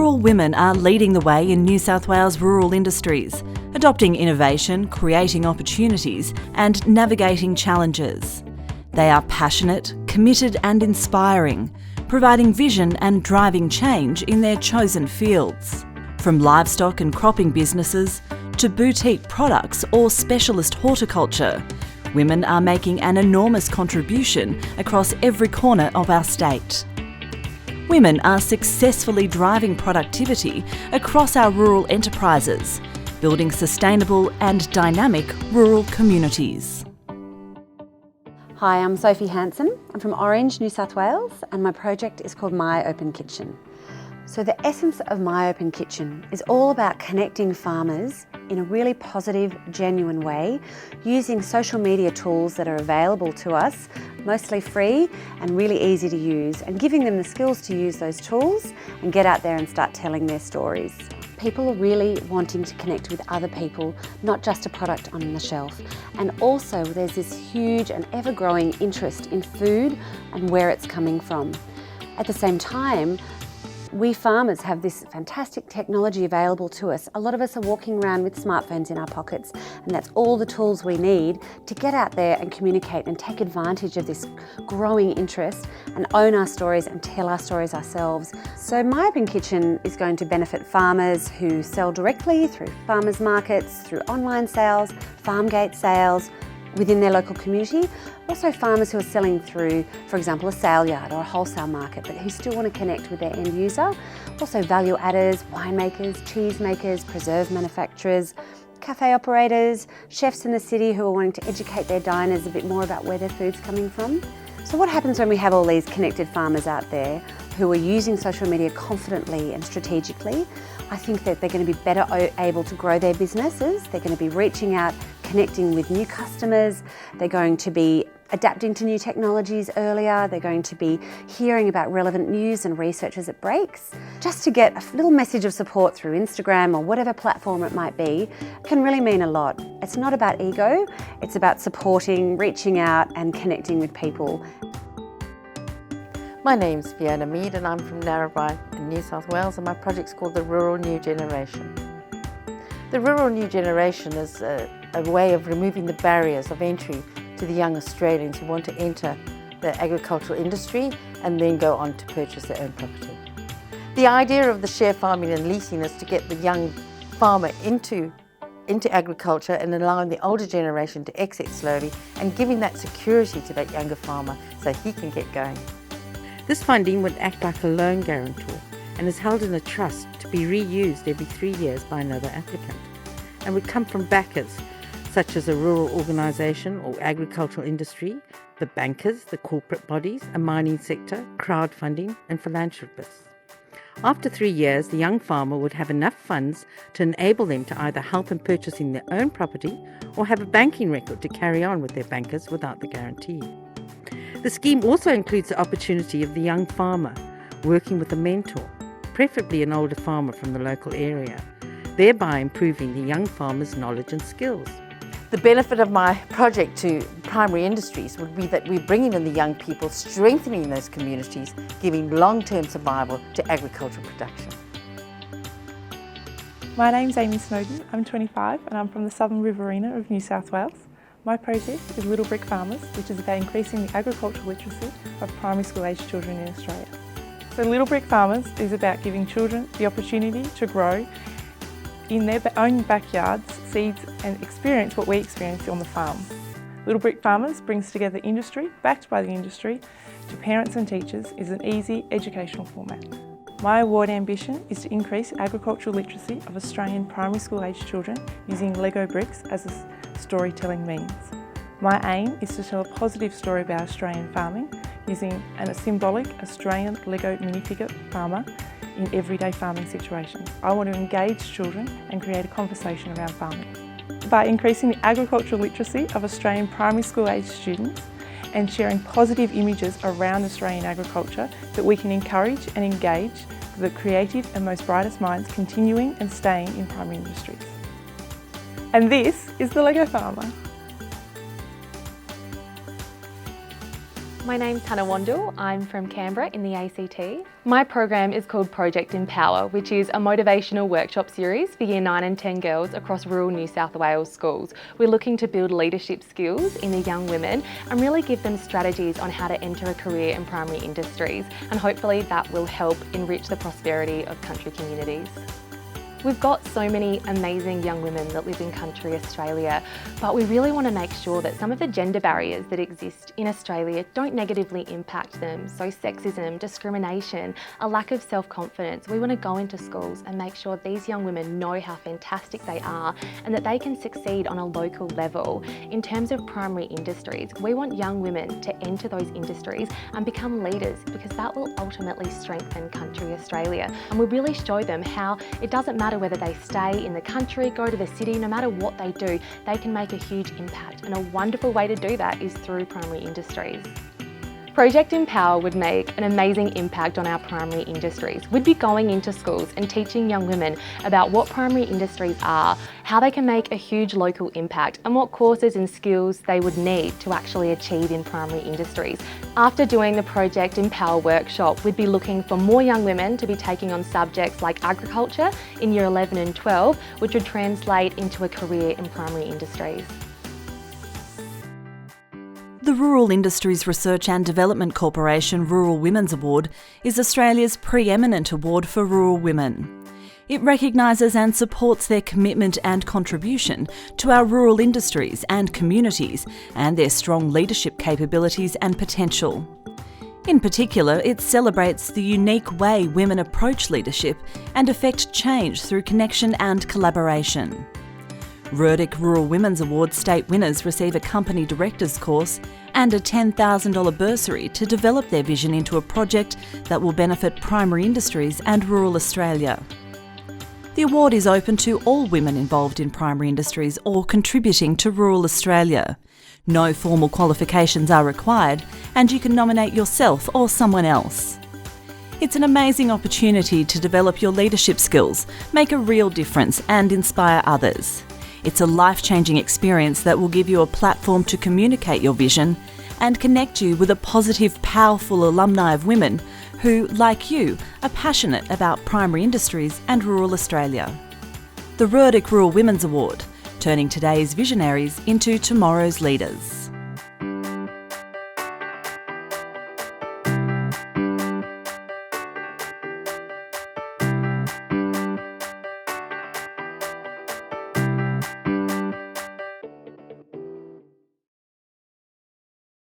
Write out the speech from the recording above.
Rural women are leading the way in New South Wales rural industries, adopting innovation, creating opportunities and navigating challenges. They are passionate, committed and inspiring, providing vision and driving change in their chosen fields. From livestock and cropping businesses to boutique products or specialist horticulture, women are making an enormous contribution across every corner of our state. Women are successfully driving productivity across our rural enterprises, building sustainable and dynamic rural communities. Hi, I'm Sophie Hanson. I'm from Orange, New South Wales, and my project is called My Open Kitchen. So the essence of My Open Kitchen is all about connecting farmers in a really positive, genuine way, using social media tools that are available to us, mostly free and really easy to use, and giving them the skills to use those tools and get out there and start telling their stories. People are really wanting to connect with other people, not just a product on the shelf. And also there's this huge and ever-growing interest in food and where it's coming from. At the same time, we farmers have this fantastic technology available to us. A lot of us are walking around with smartphones in our pockets, and that's all the tools we need to get out there and communicate and take advantage of this growing interest and own our stories and tell our stories ourselves. So My Open Kitchen is going to benefit farmers who sell directly through farmers markets, through online sales, farm gate sales, within their local community. Also farmers who are selling through, for example, a sale yard or a wholesale market, but who still want to connect with their end user. Also value adders, winemakers, cheese makers, preserve manufacturers, cafe operators, chefs in the city who are wanting to educate their diners a bit more about where their food's coming from. So what happens when we have all these connected farmers out there who are using social media confidently and strategically? I think that they're going to be better able to grow their businesses. They're going to be reaching out, connecting with new customers. They're going to be adapting to new technologies earlier. They're going to be hearing about relevant news and research as it breaks. Just to get a little message of support through Instagram or whatever platform it might be can really mean a lot. It's not about ego, it's about supporting, reaching out and connecting with people. My name's Fiona Mead and I'm from Narrabri in New South Wales, and my project's called the Rural New Generation. The Rural New Generation is a way of removing the barriers of entry to the young Australians who want to enter the agricultural industry and then go on to purchase their own property. The idea of the share farming and leasing is to get the young farmer into agriculture and allowing the older generation to exit slowly and giving that security to that younger farmer so he can get going. This funding would act like a loan guarantor and is held in a trust to be reused every 3 years by another applicant, and would come from backers such as a rural organisation or agricultural industry, the bankers, the corporate bodies, a mining sector, crowdfunding and philanthropists. After 3 years, the young farmer would have enough funds to enable them to either help in purchasing their own property or have a banking record to carry on with their bankers without the guarantee. The scheme also includes the opportunity of the young farmer working with a mentor, preferably an older farmer from the local area, thereby improving the young farmer's knowledge and skills. The benefit of my project to primary industries would be that we're bringing in the young people, strengthening those communities, giving long-term survival to agricultural production. My name's Amy Snowden, I'm 25 and I'm from the Southern Riverina of New South Wales. My project is Little Brick Farmers, which is about increasing the agricultural literacy of primary school aged children in Australia. So Little Brick Farmers is about giving children the opportunity to grow in their own backyards, seeds and experience what we experience on the farm. Little Brick Farmers brings together industry, backed by the industry, to parents and teachers is an easy educational format. My award ambition is to increase agricultural literacy of Australian primary school aged children using Lego bricks as a storytelling means. My aim is to tell a positive story about Australian farming using a symbolic Australian Lego minifigure farmer in everyday farming situations. I want to engage children and create a conversation around farming. By increasing the agricultural literacy of Australian primary school aged students and sharing positive images around Australian agriculture, that we can encourage and engage the creative and most brightest minds continuing and staying in primary industries. And this is the Lego Farmer. My name's Hannah Wandel. I'm from Canberra in the ACT. My program is called Project Empower, which is a motivational workshop series for Year 9 and 10 girls across rural New South Wales schools. We're looking to build leadership skills in the young women and really give them strategies on how to enter a career in primary industries, and hopefully that will help enrich the prosperity of country communities. We've got so many amazing young women that live in country Australia, but we really want to make sure that some of the gender barriers that exist in Australia don't negatively impact them. So sexism, discrimination, a lack of self-confidence. We want to go into schools and make sure these young women know how fantastic they are and that they can succeed on a local level. In terms of primary industries, we want young women to enter those industries and become leaders, because that will ultimately strengthen country Australia. And we'll really show them how it doesn't matter whether they stay in the country, go to the city, no matter what they do, they can make a huge impact. And a wonderful way to do that is through primary industries. Project Empower would make an amazing impact on our primary industries. We'd be going into schools and teaching young women about what primary industries are, how they can make a huge local impact, and what courses and skills they would need to actually achieve in primary industries. After doing the Project Empower workshop, we'd be looking for more young women to be taking on subjects like agriculture in Year 11 and 12, which would translate into a career in primary industries. The Rural Industries Research and Development Corporation Rural Women's Award is Australia's preeminent award for rural women. It recognises and supports their commitment and contribution to our rural industries and communities and their strong leadership capabilities and potential. In particular, it celebrates the unique way women approach leadership and affect change through connection and collaboration. Rurdic Rural Women's Award state winners receive a company director's course and a $10,000 bursary to develop their vision into a project that will benefit primary industries and rural Australia. The award is open to all women involved in primary industries or contributing to rural Australia. No formal qualifications are required, and you can nominate yourself or someone else. It's an amazing opportunity to develop your leadership skills, make a real difference and inspire others. It's a life-changing experience that will give you a platform to communicate your vision and connect you with a positive, powerful alumni of women who, like you, are passionate about primary industries and rural Australia. The Rurdic Rural Women's Award, turning today's visionaries into tomorrow's leaders.